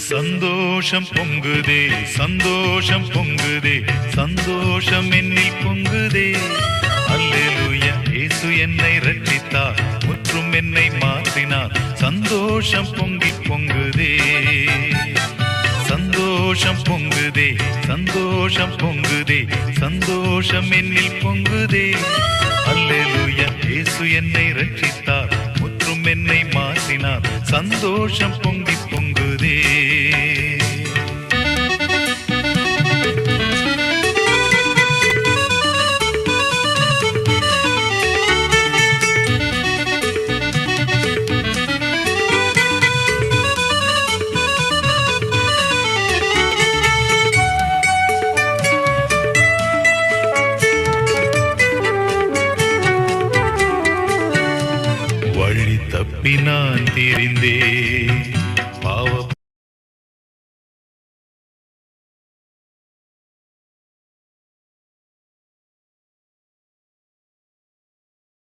சந்தோஷம் பொங்குதே சந்தோஷம் பொங்குதே சந்தோஷம் என்னில் பொங்குதே அல்லேலூயா இயேசு என்னை ரட்சித்தார் முற்றும் என்னை மாற்றினார் சந்தோஷம் பொங்கி பொங்குதே சந்தோஷம் பொங்குதே சந்தோஷம் பொங்குதே சந்தோஷம் என்னில் பொங்குதே அல்லேலூயா இயேசு என்னை ரட்சித்தார் முற்றும் என்னை மாற்றினார் சந்தோஷம் பொங்கி